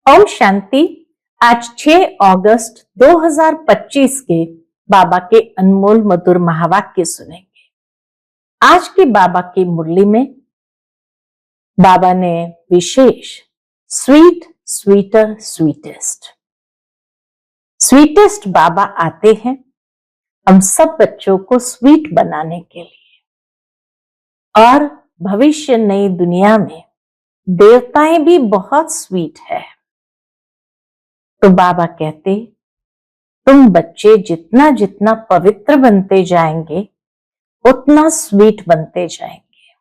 ओम शांति। आज 6 अगस्त 2025 के बाबा के अनमोल मधुर महावाक्य सुनेंगे। आज की बाबा की मुरली में बाबा ने विशेष स्वीट स्वीटर स्वीटेस्ट बाबा आते हैं हम सब बच्चों को स्वीट बनाने के लिए। और भविष्य नई दुनिया में देवताएं भी बहुत स्वीट है। तो बाबा कहते, तुम बच्चे जितना जितना पवित्र बनते जाएंगे उतना स्वीट बनते जाएंगे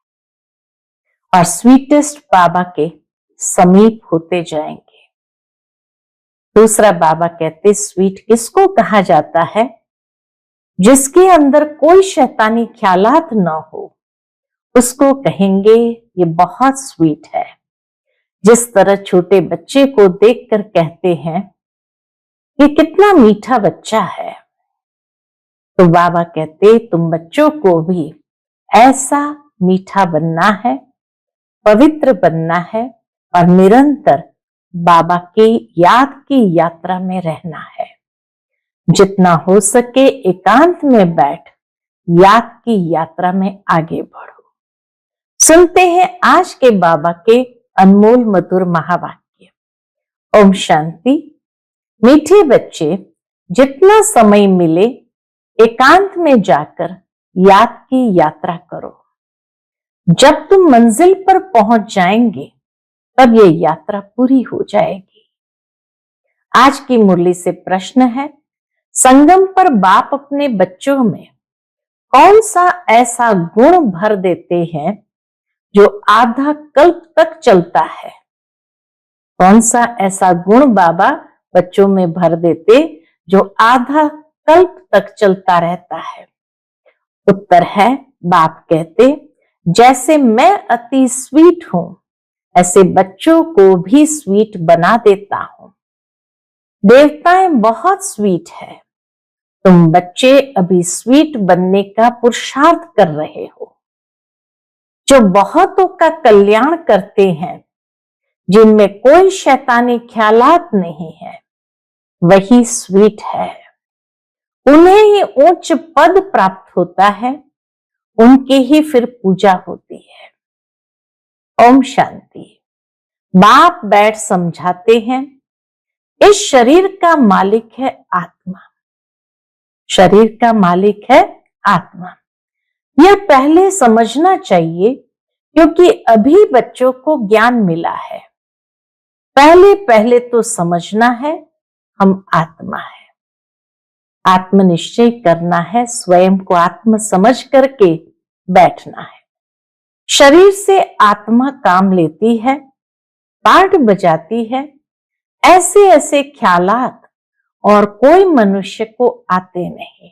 और स्वीटेस्ट बाबा के समीप होते जाएंगे। दूसरा बाबा कहते, स्वीट किसको कहा जाता है? जिसके अंदर कोई शैतानी ख्यालात न हो उसको कहेंगे ये बहुत स्वीट है। जिस तरह छोटे बच्चे को देखकर कहते हैं ये कितना मीठा बच्चा है। तो बाबा कहते, तुम बच्चों को भी ऐसा मीठा बनना है, पवित्र बनना है और निरंतर बाबा की याद की यात्रा में रहना है। जितना हो सके एकांत में बैठ याद की यात्रा में आगे बढ़ो। सुनते हैं आज के बाबा के अनमोल मधुर महावाक्य। ओम शांति। मीठे बच्चे, जितना समय मिले एकांत में जाकर याद की यात्रा करो। जब तुम मंजिल पर पहुंच जाएंगे तब ये यात्रा पूरी हो जाएगी। आज की मुरली से प्रश्न है, संगम पर बाप अपने बच्चों में कौन सा ऐसा गुण भर देते हैं जो आधा कल्प तक चलता है? कौन सा ऐसा गुण बाबा बच्चों में भर देते जो आधा कल्प तक चलता रहता है? उत्तर है, बाप कहते, जैसे मैं अति स्वीट हूं ऐसे बच्चों को भी स्वीट बना देता हूं। देवताएं बहुत स्वीट है, तुम बच्चे अभी स्वीट बनने का पुरुषार्थ कर रहे हो। जो बहुतों का कल्याण करते हैं, जिनमें कोई शैतानी ख्यालात नहीं है, वही स्वीट है। उन्हें ही उच्च पद प्राप्त होता है, उनकी ही फिर पूजा होती है। ओम शांति। बाप बैठ समझाते हैं, इस शरीर का मालिक है आत्मा। शरीर का मालिक है आत्मा। यह पहले समझना चाहिए क्योंकि अभी बच्चों को ज्ञान मिला है। पहले पहले तो समझना है हम आत्मा है। आत्मनिश्चय करना है, स्वयं को आत्म समझ करके बैठना है। शरीर से आत्मा काम लेती है, पाठ बजाती है। ऐसे ऐसे ख्यालात और कोई मनुष्य को आते नहीं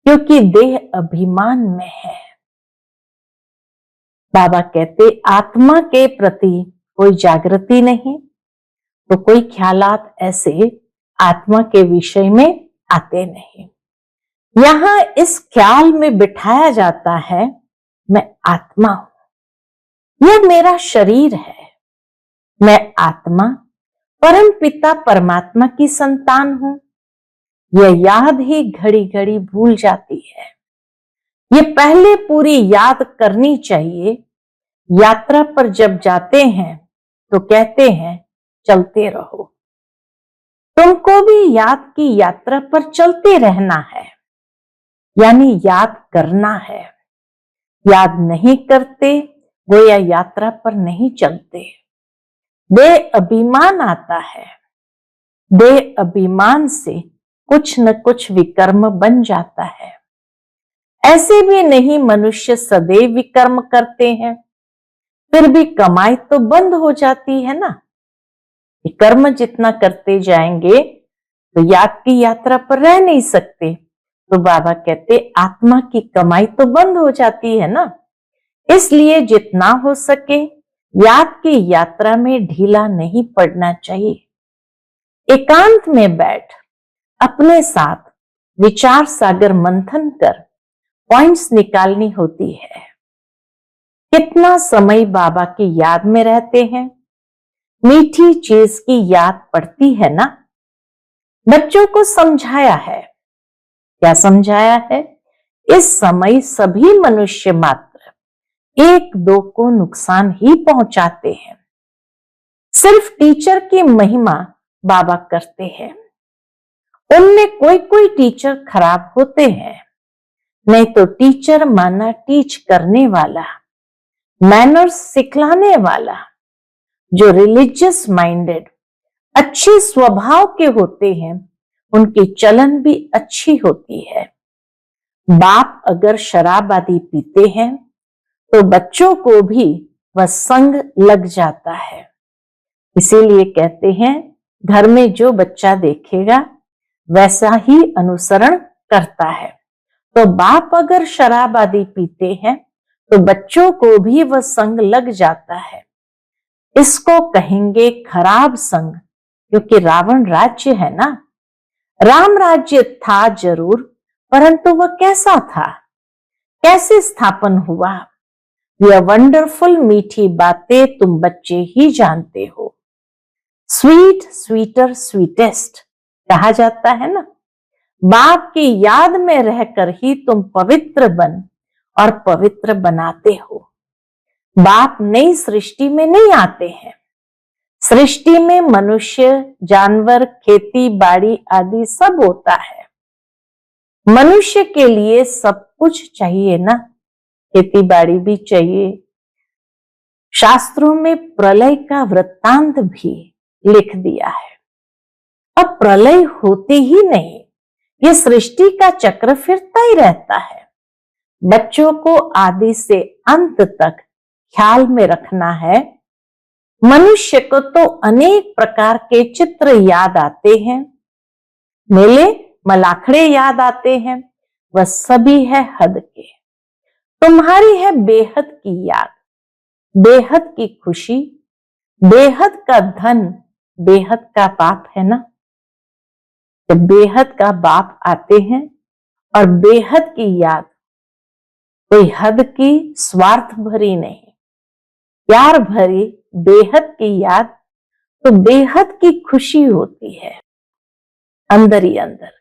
क्योंकि देह अभिमान में है। बाबा कहते, आत्मा के प्रति कोई जागृति नहीं तो कोई ख्यालात ऐसे आत्मा के विषय में आते नहीं। यहां इस ख्याल में बिठाया जाता है मैं आत्मा हूं, यह मेरा शरीर है, मैं आत्मा परम पिता परमात्मा की संतान हूं। यह याद ही घड़ी घड़ी भूल जाती है। ये पहले पूरी याद करनी चाहिए। यात्रा पर जब जाते हैं तो कहते हैं चलते रहो। तुमको भी याद की यात्रा पर चलते रहना है, यानी याद करना है। याद नहीं करते गोया यात्रा पर नहीं चलते। देह अभिमान आता है, देह अभिमान से कुछ न कुछ विकर्म बन जाता है। ऐसे भी नहीं मनुष्य सदैव विकर्म करते हैं, फिर भी कमाई तो बंद हो जाती है ना। कर्म जितना करते जाएंगे तो याद की यात्रा पर रह नहीं सकते। तो बाबा कहते, आत्मा की कमाई तो बंद हो जाती है ना। इसलिए जितना हो सके याद की यात्रा में ढीला नहीं पड़ना चाहिए। एकांत में बैठ अपने साथ विचार सागर मंथन कर पॉइंट्स निकालनी होती है। कितना समय बाबा की याद में रहते हैं, मीठी चीज की याद पड़ती है ना। बच्चों को समझाया है। क्या समझाया है? इस समय सभी मनुष्य मात्र एक दो को नुकसान ही पहुंचाते हैं। सिर्फ टीचर की महिमा बाबा करते हैं। उनमें कोई कोई टीचर खराब होते हैं, नहीं तो टीचर माना टीच करने वाला, मैनर्स सिखलाने वाला, जो रिलीजियस माइंडेड, अच्छे स्वभाव के होते हैं, उनकी चलन भी अच्छी होती है। बाप अगर शराब आदि पीते हैं तो बच्चों को भी वह संग लग जाता है। इसीलिए कहते हैं घर में जो बच्चा देखेगा वैसा ही अनुसरण करता है। तो बाप अगर शराब आदि पीते हैं तो बच्चों को भी वह संग लग जाता है। इसको कहेंगे खराब संग, क्योंकि रावण राज्य है ना। राम राज्य था जरूर, परंतु वह कैसा था, कैसे स्थापन हुआ, यह वंडरफुल मीठी बातें तुम बच्चे ही जानते हो। स्वीट, स्वीटर, स्वीटेस्ट कहा जाता है ना। बाप की याद में रहकर ही तुम पवित्र बन और पवित्र बनाते हो। बाप नई सृष्टि में नहीं आते हैं। सृष्टि में मनुष्य, जानवर, खेती बाड़ी आदि सब होता है। मनुष्य के लिए सब कुछ चाहिए ना, खेती बाड़ी भी चाहिए। शास्त्रों में प्रलय का वृत्तांत भी लिख दिया है। अब प्रलय होते ही नहीं, ये सृष्टि का चक्र फिरता ही रहता है। बच्चों को आदि से अंत तक ख्याल में रखना है। मनुष्य को तो अनेक प्रकार के चित्र याद आते हैं, मेले मलाखड़े याद आते हैं, वह सभी है हद के। तुम्हारी है बेहद की याद, बेहद की खुशी, बेहद का धन, बेहद का बाप है ना। जब बेहद का बाप आते हैं और बेहद की याद, कोई हद की स्वार्थ भरी नहीं, प्यार भरी बेहद की याद, तो बेहद की खुशी होती है अंदर ही अंदर,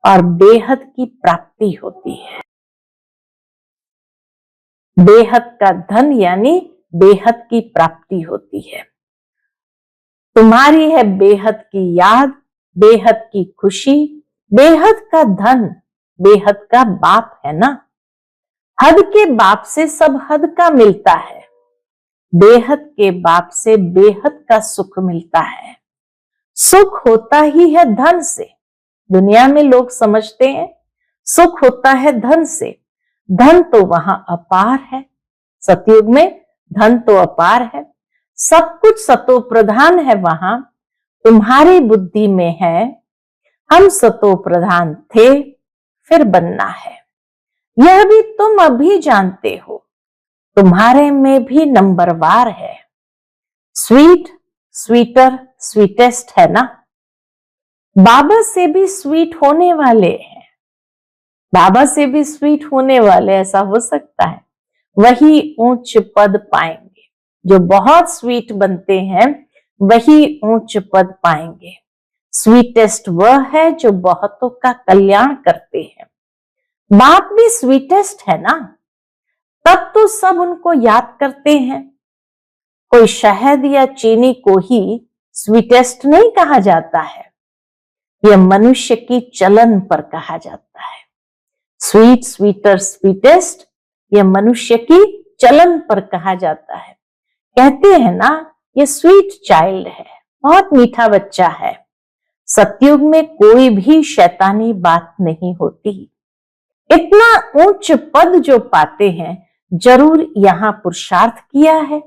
और बेहद की प्राप्ति होती है। बेहद का धन यानी बेहद की प्राप्ति होती है। तुम्हारी है बेहद की याद, बेहद की खुशी, बेहद का धन, बेहद का बाप है ना। हद के बाप से सब हद का मिलता है, बेहद के बाप से बेहद का सुख मिलता है। सुख होता ही है धन से। दुनिया में लोग समझते हैं सुख होता है धन से। धन तो वहां अपार है। सतयुग में धन तो अपार है, सब कुछ सतो प्रधान है वहां। तुम्हारी बुद्धि में है हम सतो प्रधान थे, फिर बनना है। यह भी तुम अभी जानते हो, तुम्हारे में भी नंबरवार है। स्वीट, स्वीटर, स्वीटेस्ट है ना। बाबा से भी स्वीट होने वाले हैं, बाबा से भी स्वीट होने वाले, ऐसा हो सकता है। वही उच्च पद पाएंगे। जो बहुत स्वीट बनते हैं वही उच्च पद पाएंगे। स्वीटेस्ट वह है जो बहुतों का कल्याण करते हैं। बाप भी स्वीटेस्ट है ना, तब तो सब उनको याद करते हैं। कोई शहद या चीनी को ही स्वीटेस्ट नहीं कहा जाता है, यह मनुष्य की चलन पर कहा जाता है। स्वीट, स्वीटर, स्वीटेस्ट, यह मनुष्य की चलन पर कहा जाता है। कहते हैं ना ये स्वीट चाइल्ड है, बहुत मीठा बच्चा है। सतयुग में कोई भी शैतानी बात नहीं होती। इतना उच्च पद जो पाते हैं जरूर यहां पुरुषार्थ किया है।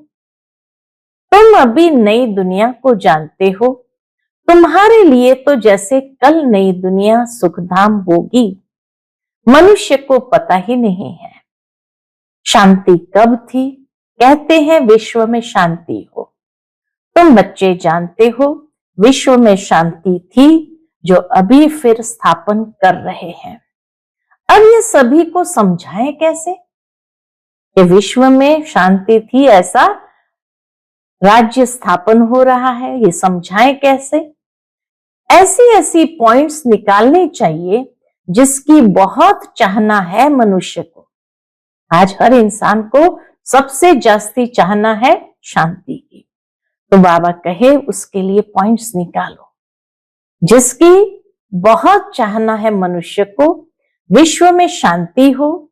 तुम अभी नई दुनिया को जानते हो। तुम्हारे लिए तो जैसे कल नई दुनिया सुखधाम होगी, मनुष्य को पता ही नहीं है। शांति कब थी? कहते हैं विश्व में शांति हो। तुम बच्चे जानते हो विश्व में शांति थी, जो अभी फिर स्थापन कर रहे हैं। अब ये सभी को समझाएं कैसे कि विश्व में शांति थी, ऐसा राज्य स्थापन हो रहा है, ये समझाएं कैसे। ऐसी ऐसी पॉइंट्स निकालने चाहिए जिसकी बहुत चाहना है मनुष्य को। आज हर इंसान को सबसे जास्ती चाहना है शांति की, तो बाबा कहे उसके लिए पॉइंट्स निकालो। जिसकी बहुत चाहना है मनुष्य को विश्व में शांति हो,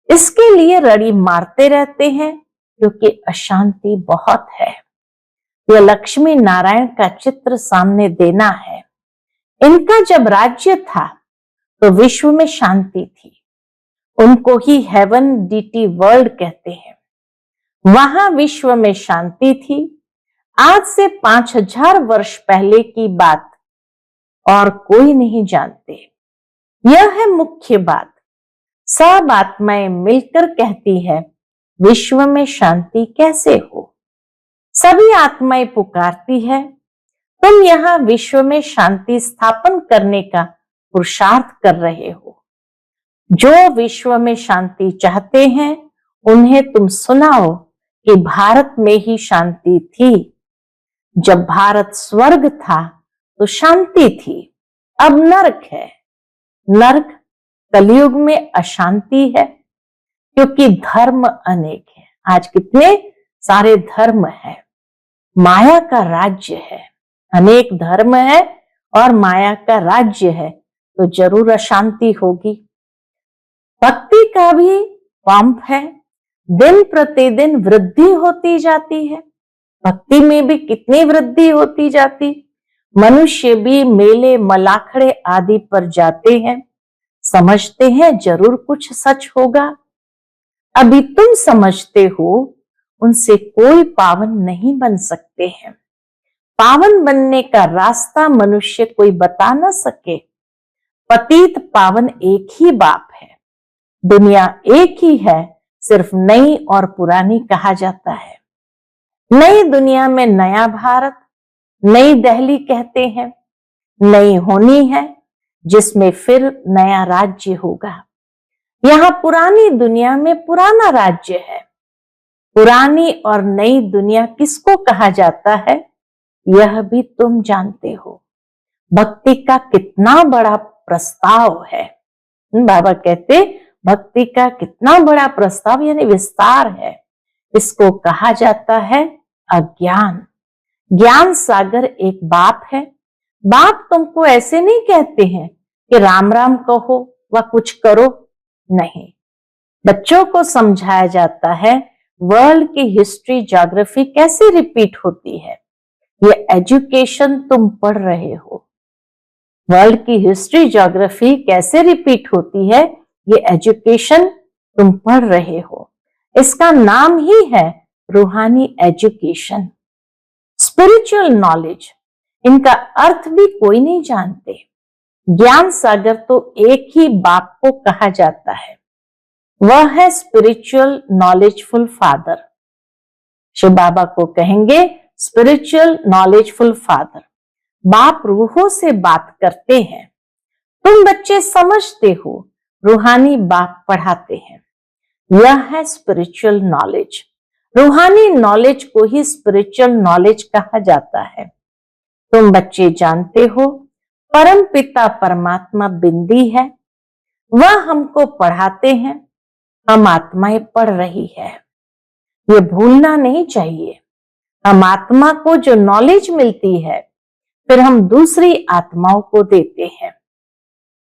इसके लिए रड़ी मारते रहते हैं क्योंकि अशांति बहुत है। यह लक्ष्मी नारायण का चित्र सामने देना है। इनका जब राज्य था तो विश्व में शांति थी। उनको ही हेवन डीटी वर्ल्ड कहते हैं। वहां विश्व में शांति थी। आज से 5000 वर्ष पहले की बात और कोई नहीं जानते। यह है मुख्य बात। सब आत्माएं मिलकर कहती है विश्व में शांति कैसे हो। सभी आत्माएं पुकारती है तुम यहाँ विश्व में शांति स्थापन करने का पुरुषार्थ कर रहे हो। जो विश्व में शांति चाहते हैं उन्हें तुम सुनाओ कि भारत में ही शांति थी। जब भारत स्वर्ग था तो शांति थी, अब नरक है। नरक कलयुग में अशांति है क्योंकि धर्म अनेक है। आज कितने सारे धर्म है, माया का राज्य है। अनेक धर्म है और माया का राज्य है तो जरूर अशांति होगी। भक्ति का भी पंप है, दिन प्रतिदिन वृद्धि होती जाती है। भक्ति में भी कितनी वृद्धि होती जाती। मनुष्य भी मेले मलाखड़े आदि पर जाते हैं, समझते हैं जरूर कुछ सच होगा। अभी तुम समझते हो उनसे कोई पावन नहीं बन सकते हैं। पावन बनने का रास्ता मनुष्य कोई बता न सके। पतित पावन एक ही बाप है। दुनिया एक ही है, सिर्फ नई और पुरानी कहा जाता है। नई दुनिया में नया भारत, नई दिल्ली कहते हैं, नई होनी है जिसमें फिर नया राज्य होगा। यहाँ पुरानी दुनिया में पुराना राज्य है। पुरानी और नई दुनिया किसको कहा जाता है यह भी तुम जानते हो। भक्ति का कितना बड़ा प्रस्ताव है। बाबा कहते भक्ति का कितना बड़ा प्रस्ताव यानी विस्तार है। इसको कहा जाता है अज्ञान। ज्ञान सागर एक बाप है। बाप तुमको ऐसे नहीं कहते हैं कि राम राम कहो व कुछ करो, नहीं। बच्चों को समझाया जाता है वर्ल्ड की हिस्ट्री ज्योग्राफी कैसे रिपीट होती है। ये एजुकेशन तुम पढ़ रहे हो। वर्ल्ड की हिस्ट्री ज्योग्राफी कैसे रिपीट होती है, ये एजुकेशन तुम पढ़ रहे हो। इसका नाम ही है रूहानी एजुकेशन, स्पिरिचुअल नॉलेज। इनका अर्थ भी कोई नहीं जानते। ज्ञान सागर तो एक ही बाप को कहा जाता है, वह है स्पिरिचुअल नॉलेजफुल फादर। शिव बाबा को कहेंगे स्पिरिचुअल नॉलेजफुल फादर। बाप रूहों से बात करते हैं। तुम बच्चे समझते हो, रूहानी बाप पढ़ाते हैं। यह है स्पिरिचुअल नॉलेज। रूहानी नॉलेज को ही स्पिरिचुअल नॉलेज कहा जाता है। तुम बच्चे जानते हो परम पिता परमात्मा बिंदी है, वह हमको पढ़ाते हैं। हम आत्माएं पढ़ रही है, ये भूलना नहीं चाहिए। हम आत्मा को जो नॉलेज मिलती है फिर हम दूसरी आत्माओं को देते हैं।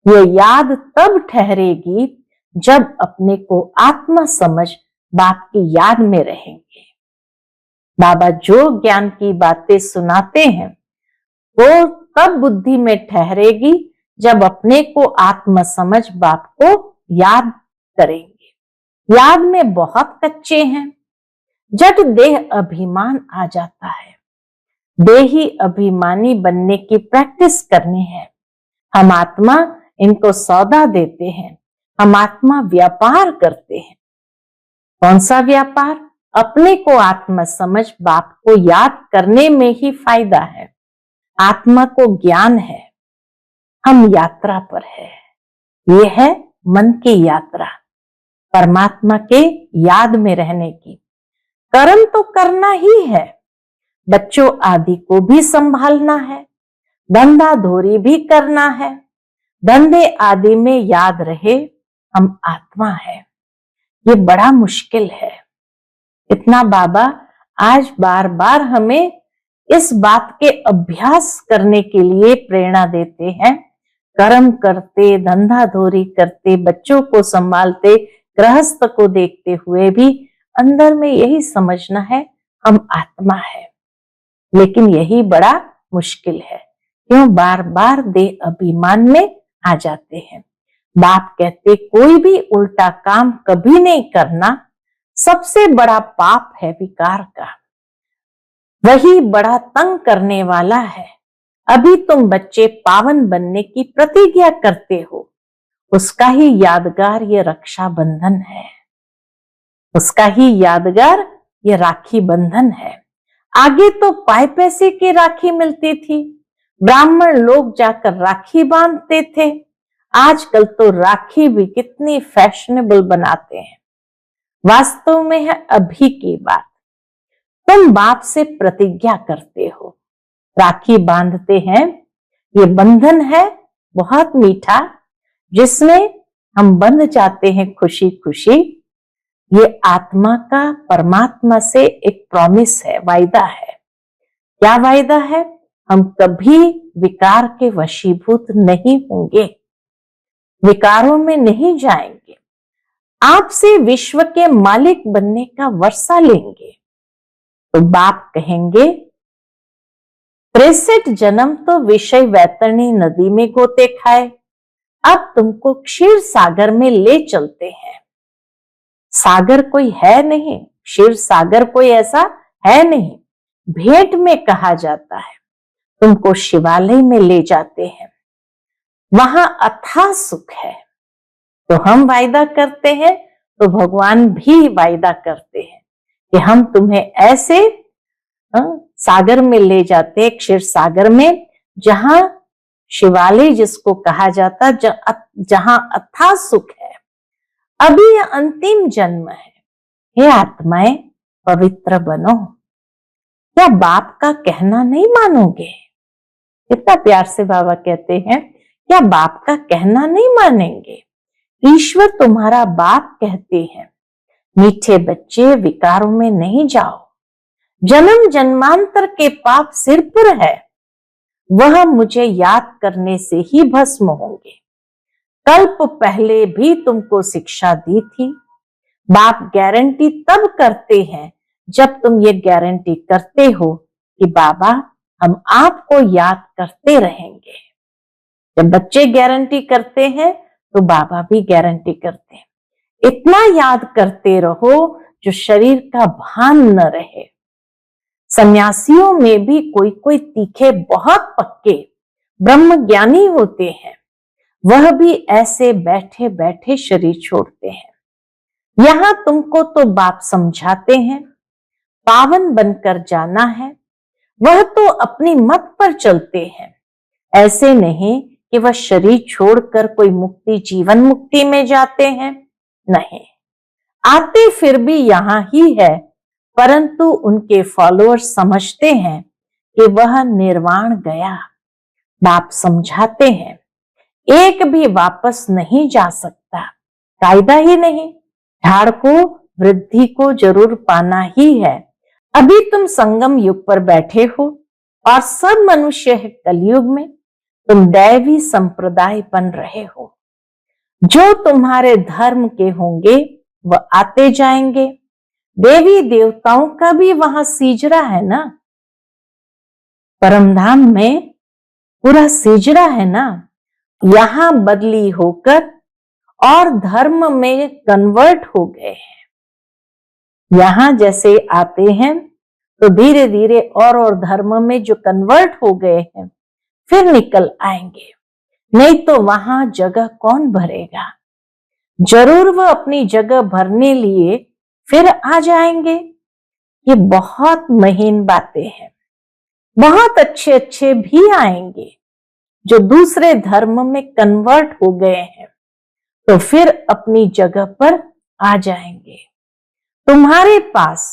ये याद तब ठहरेगी जब अपने को आत्मा समझ बाप की याद में रहेंगे। बाबा जो ज्ञान की बातें सुनाते हैं वो तब बुद्धि में ठहरेगी जब अपने को आत्मा समझ बाप को याद करेंगे। याद में बहुत कच्चे हैं। जब देह अभिमान आ जाता है, देही अभिमानी बनने की प्रैक्टिस करनी है। हम आत्मा इनको सौदा देते हैं। हम आत्मा व्यापार करते हैं। कौन सा व्यापार? अपने को आत्मा समझ बाप को याद करने में ही फायदा है। आत्मा को ज्ञान है, हम यात्रा पर है। ये है मन की यात्रा, परमात्मा के याद में रहने की। कर्म तो करना ही है। बच्चों आदि को भी संभालना है, धंधा धोरी भी करना है। धंधे आदि में याद रहे हम आत्मा है। ये बड़ा मुश्किल है। इतना बाबा आज बार बार हमें इस बात के अभ्यास करने के लिए प्रेरणा देते हैं। कर्म करते, धंधा धोरी करते, बच्चों को संभालते, गृहस्थ को देखते हुए भी अंदर में यही समझना है हम आत्मा है। लेकिन यही बड़ा मुश्किल है। क्यों? बार बार देह अभिमान में आ जाते हैं। बाप कहते कोई भी उल्टा काम कभी नहीं करना। सबसे बड़ा पाप है विकार का, वही बड़ा तंग करने वाला है। अभी तुम बच्चे पावन बनने की प्रतिज्ञा करते हो, उसका ही यादगार ये रक्षा बंधन है, उसका ही यादगार ये राखी बंधन है। आगे तो पाए पैसे की राखी मिलती थी, ब्राह्मण लोग जाकर राखी बांधते थे। आजकल तो राखी भी कितनी फैशनेबल बनाते हैं। वास्तव में है अभी की बात। तुम बाप से प्रतिज्ञा करते हो, राखी बांधते हैं। ये बंधन है बहुत मीठा, जिसमें हम बंध जाते हैं खुशी खुशी। ये आत्मा का परमात्मा से एक प्रॉमिस है, वायदा है। क्या वायदा है? हम कभी विकार के वशीभूत नहीं होंगे, विकारों में नहीं जाएंगे। आपसे विश्व के मालिक बनने का वर्षा लेंगे। तो बाप कहेंगे 63 जन्म तो विषय वैतरणी नदी में गोते खाए, अब तुमको क्षीर सागर में ले चलते हैं। सागर कोई है नहीं, क्षीर सागर कोई ऐसा है नहीं, भेंट में कहा जाता है। तुमको शिवालय में ले जाते हैं, वहां अथाह सुख है। तो हम वायदा करते हैं, तो भगवान भी वायदा करते हैं कि हम तुम्हें ऐसे सागर में ले जाते, क्षीर सागर में, जहां शिवालय जिसको कहा जाता, जहां अथाह सुख है। अभी यह अंतिम जन्म है। हे आत्माएं, पवित्र बनो। क्या बाप का कहना नहीं मानोगे? कितना प्यार से बाबा कहते हैं, क्या बाप का कहना नहीं मानेंगे? ईश्वर तुम्हारा बाप कहते हैं, मीठे बच्चे विकारों में नहीं जाओ। जन्म जन्मांतर के पाप सिर पर है, वह मुझे याद करने से ही भस्म होंगे। कल्प पहले भी तुमको शिक्षा दी थी। बाप गारंटी तब करते हैं जब तुम ये गारंटी करते हो कि बाबा हम आपको याद करते रहेंगे। जब बच्चे गारंटी करते हैं तो बाबा भी गारंटी करते हैं, इतना याद करते रहो जो शरीर का भान न रहे। सन्यासियों में भी कोई कोई तीखे बहुत पक्के ब्रह्म ज्ञानी होते हैं, वह भी ऐसे बैठे बैठे शरीर छोड़ते हैं। यहां तुमको तो बाप समझाते हैं, पावन बनकर जाना है। वह तो अपनी मत पर चलते हैं, ऐसे नहीं कि वह शरीर छोड़कर कोई मुक्ति, जीवन मुक्ति में जाते हैं। नहीं, आते फिर भी यहां ही है, परंतु उनके फॉलोअर्स समझते हैं कि वह निर्वाण गया। बाप समझाते हैं एक भी वापस नहीं जा सकता, कायदा ही नहीं। झाड़ को, वृद्धि को जरूर पाना ही है। अभी तुम संगम युग पर बैठे हो और सब मनुष्य है कलयुग में। तुम दैवी संप्रदाय बन रहे हो। जो तुम्हारे धर्म के होंगे वह आते जाएंगे। देवी देवताओं का भी वहां सीजरा है ना, परमधाम में पूरा सीजरा है ना। यहां बदली होकर और धर्म में कन्वर्ट हो गए हैं। यहां जैसे आते हैं तो धीरे धीरे और धर्म में जो कन्वर्ट हो गए हैं फिर निकल आएंगे। नहीं तो वहां जगह कौन भरेगा? जरूर वह अपनी जगह भरने लिए फिर आ जाएंगे। ये बहुत महीन बातें हैं। बहुत अच्छे अच्छे भी आएंगे जो दूसरे धर्म में कन्वर्ट हो गए हैं, तो फिर अपनी जगह पर आ जाएंगे। तुम्हारे पास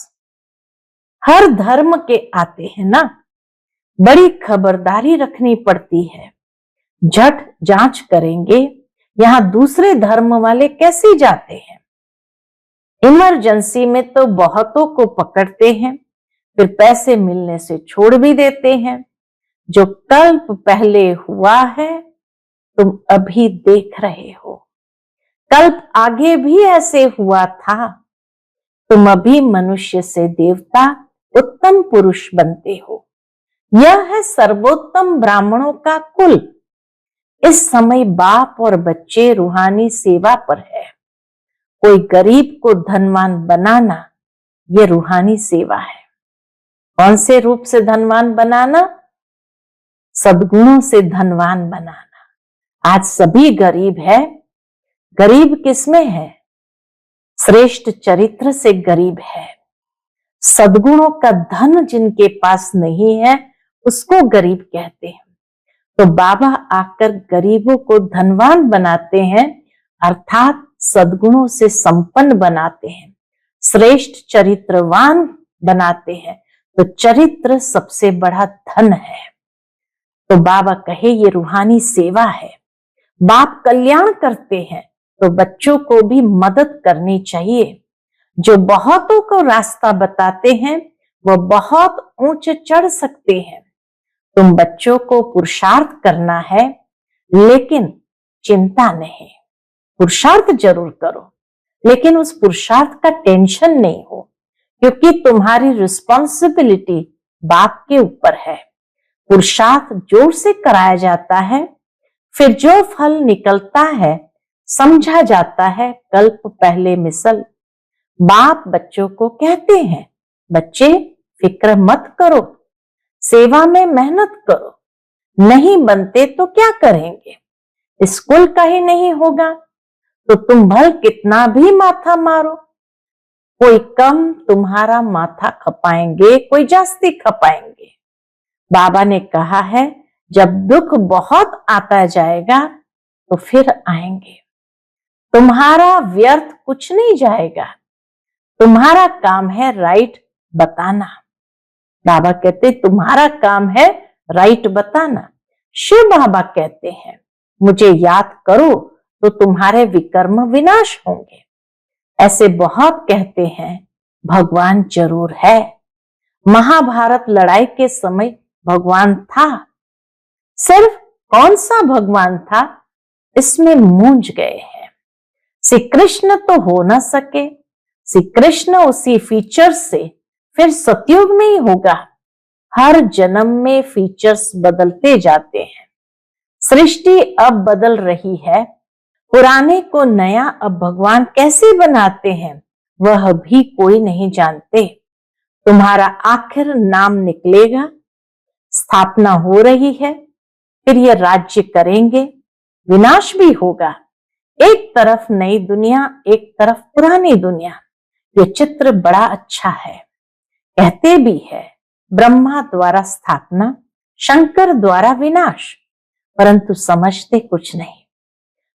हर धर्म के आते हैं ना, बड़ी खबरदारी रखनी पड़ती है। झट जांच करेंगे यहां दूसरे धर्म वाले कैसे जाते हैं। इमरजेंसी में तो बहुतों को पकड़ते हैं, फिर पैसे मिलने से छोड़ भी देते हैं। जो कल्प पहले हुआ है तुम अभी देख रहे हो, कल्प आगे भी ऐसे हुआ था। तुम अभी मनुष्य से देवता उत्तम पुरुष बनते हो। यह है सर्वोत्तम ब्राह्मणों का कुल। इस समय बाप और बच्चे रूहानी सेवा पर है। कोई गरीब को धनवान बनाना यह रूहानी सेवा है। कौन से रूप से धनवान बनाना? सद्गुणों से धनवान बनाना। आज सभी गरीब है। गरीब किसमें है? श्रेष्ठ चरित्र से गरीब है। सद्गुणों का धन जिनके पास नहीं है उसको गरीब कहते हैं। तो बाबा आकर गरीबों को धनवान बनाते हैं, अर्थात सद्गुणों से संपन्न बनाते हैं, श्रेष्ठ चरित्रवान बनाते हैं। तो चरित्र सबसे बड़ा धन है। तो बाबा कहे ये रूहानी सेवा है। बाप कल्याण करते हैं तो बच्चों को भी मदद करनी चाहिए। जो बहुतों को रास्ता बताते हैं वो बहुत ऊंचे चढ़ सकते हैं। तुम बच्चों को पुरुषार्थ करना है, लेकिन चिंता नहीं। पुरुषार्थ जरूर करो, लेकिन उस पुरुषार्थ का टेंशन नहीं हो, क्योंकि तुम्हारी रिस्पॉन्सिबिलिटी बाप के ऊपर है। पुरुषार्थ जोर से कराया जाता है, फिर जो फल निकलता है समझा जाता है कल्प पहले मिसल। बाप बच्चों को कहते हैं, बच्चे फिक्र मत करो, सेवा में मेहनत करो। नहीं बनते तो क्या करेंगे? स्कूल का ही नहीं होगा तो तुम भल कितना भी माथा मारो, कोई कम तुम्हारा माथा खपाएंगे, कोई जास्ती खपाएंगे। बाबा ने कहा है जब दुख बहुत आता जाएगा तो फिर आएंगे। तुम्हारा व्यर्थ कुछ नहीं जाएगा। तुम्हारा काम है राइट बताना। बाबा कहते तुम्हारा काम है राइट बताना। शिव बाबा कहते हैं मुझे याद करो तो तुम्हारे विकर्म विनाश होंगे। ऐसे बहुत कहते हैं भगवान जरूर है। महाभारत लड़ाई के समय भगवान था। सिर्फ कौन सा भगवान था इसमें मूंझ गए हैं। श्री कृष्ण तो हो ना सके। श्री कृष्ण उसी फीचर्स से फिर सतयुग में ही होगा। हर जन्म में फीचर्स बदलते जाते हैं। सृष्टि अब बदल रही है। पुराने को नया अब भगवान कैसे बनाते हैं वह भी कोई नहीं जानते। तुम्हारा आखिर नाम निकलेगा। स्थापना हो रही है, फिर ये राज्य करेंगे, विनाश भी होगा। एक तरफ नई दुनिया, एक तरफ पुरानी दुनिया। ये चित्र बड़ा अच्छा है। कहते भी है ब्रह्मा द्वारा स्थापना, शंकर द्वारा विनाश, परंतु समझते कुछ नहीं।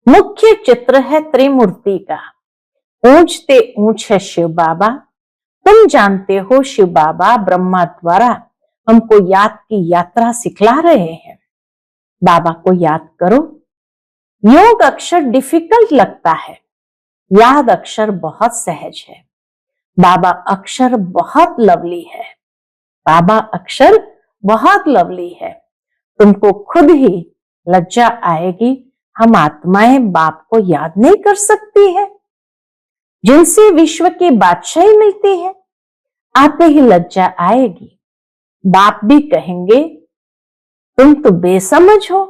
मुख्य चित्र है त्रिमूर्ति का। ऊंचते ऊंच है शिव बाबा। तुम जानते हो शिव बाबा ब्रह्मा द्वारा हमको याद की यात्रा सिखला रहे हैं। बाबा को याद करो। योग अक्षर डिफिकल्ट लगता है, याद अक्षर बहुत सहज है। बाबा अक्षर बहुत लवली है। बाबा अक्षर बहुत लवली है। तुमको खुद ही लज्जा आएगी, हम आत्माएं बाप को याद नहीं कर सकती है, जिनसे विश्व की बादशाही मिलती है। आते ही लज्जा आएगी। बाप भी कहेंगे तुम तो बेसमझ हो,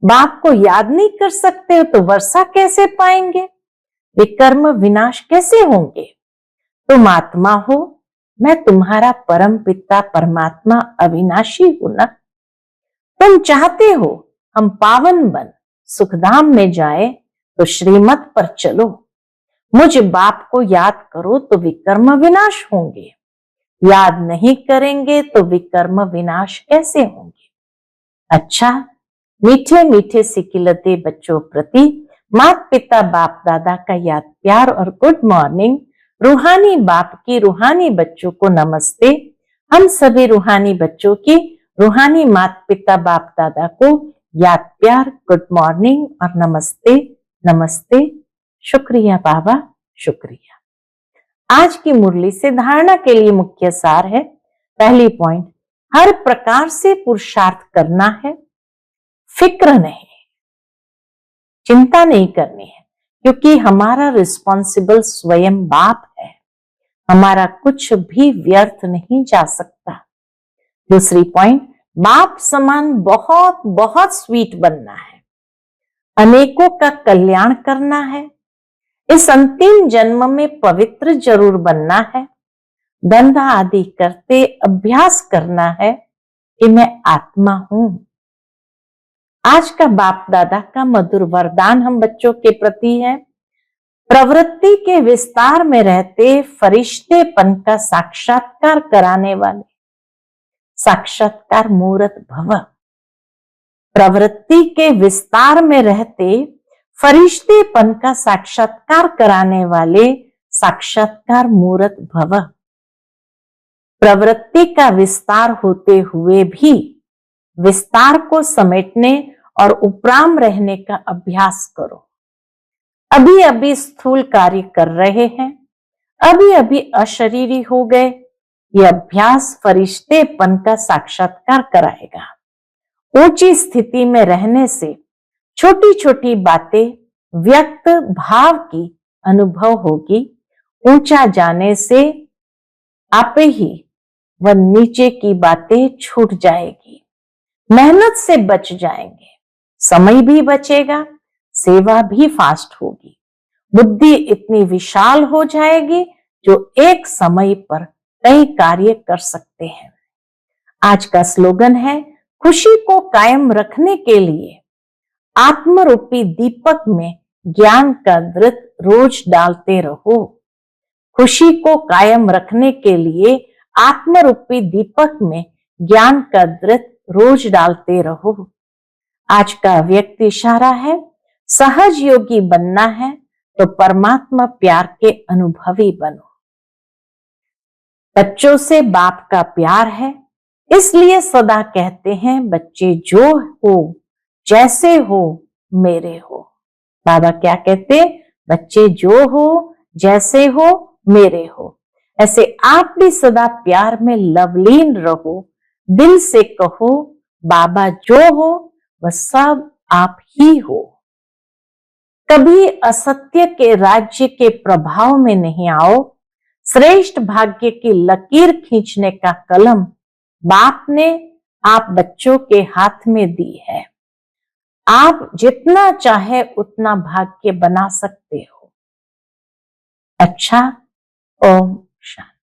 बाप को याद नहीं कर सकते हो तो वर्षा कैसे पाएंगे, विकर्म विनाश कैसे होंगे। तुम आत्मा हो, मैं तुम्हारा परम पिता परमात्मा अविनाशी हूं ना। तुम चाहते हो हम पावन बन सुखधाम में जाए तो श्रीमत पर चलो। मुझ बाप को याद करो तो विकर्म विनाश होंगे। याद नहीं करेंगे तो विकर्म विनाश कैसे होंगे। अच्छा, मीठे मीठे सिकिलते बच्चों प्रति माता पिता बाप दादा का याद प्यार और गुड मॉर्निंग। रूहानी बाप की रूहानी बच्चों को नमस्ते। हम सभी रूहानी बच्चों की रूहानी माता पिता बाप दादा को याद प्यार गुड मॉर्निंग और नमस्ते नमस्ते। शुक्रिया बाबा, शुक्रिया। आज की मुरली से धारणा के लिए मुख्य सार है। पहली पॉइंट, हर प्रकार से पुरुषार्थ करना है, फिक्र नहीं, चिंता नहीं करनी है, क्योंकि हमारा रिस्पॉन्सिबल स्वयं बाप है। हमारा कुछ भी व्यर्थ नहीं जा सकता। दूसरी पॉइंट, बाप समान बहुत बहुत स्वीट बनना है, अनेकों का कल्याण करना है, इस अंतिम जन्म में पवित्र जरूर बनना है, धंधा आदि करते अभ्यास करना है कि मैं आत्मा हूं। आज का बाप दादा का मधुर वरदान हम बच्चों के प्रति है। प्रवृत्ति के विस्तार में रहते फरिश्तेपन का साक्षात्कार कराने वाले साक्षात्कार मूर्त भव। प्रवृत्ति के विस्तार में रहते फरिश्तेपन का साक्षात्कार कराने वाले साक्षात्कार मूर्त भव। प्रवृत्ति का विस्तार होते हुए भी विस्तार को समेटने और उपराम रहने का अभ्यास करो। अभी अभी स्थूल कार्य कर रहे हैं, अभी अभी अशरीरी हो गए। यह अभ्यास फरिश्तेपन का साक्षात्कार कराएगा। ऊंची स्थिति में रहने से छोटी छोटी बातें व्यक्त भाव की अनुभव होगी। ऊंचा जाने से आपे ही वह नीचे की बातें छूट जाएगी। मेहनत से बच जाएंगे, समय भी बचेगा, सेवा भी फास्ट होगी। बुद्धि इतनी विशाल हो जाएगी जो एक समय पर कई कार्य कर सकते हैं। आज का स्लोगन है, खुशी को कायम रखने के लिए आत्मरूपी दीपक में ज्ञान का दृत रोज डालते रहो। खुशी को कायम रखने के लिए आत्मरूपी दीपक में ज्ञान का दृत रोज डालते रहो। आज का व्यक्ति इशारा है, सहज योगी बनना है तो परमात्मा प्यार के अनुभवी बनो। बच्चों से बाप का प्यार है, इसलिए सदा कहते हैं, बच्चे जो हो जैसे हो मेरे हो। बाबा क्या कहते, बच्चे जो हो जैसे हो मेरे हो। ऐसे आप भी सदा प्यार में लवलीन रहो। दिल से कहो, बाबा जो हो वह सब आप ही हो। कभी असत्य के राज्य के प्रभाव में नहीं आओ। श्रेष्ठ भाग्य की लकीर खींचने का कलम बाप ने आप बच्चों के हाथ में दी है। आप जितना चाहे उतना भाग्य बना सकते हो। अच्छा, ओम शांति।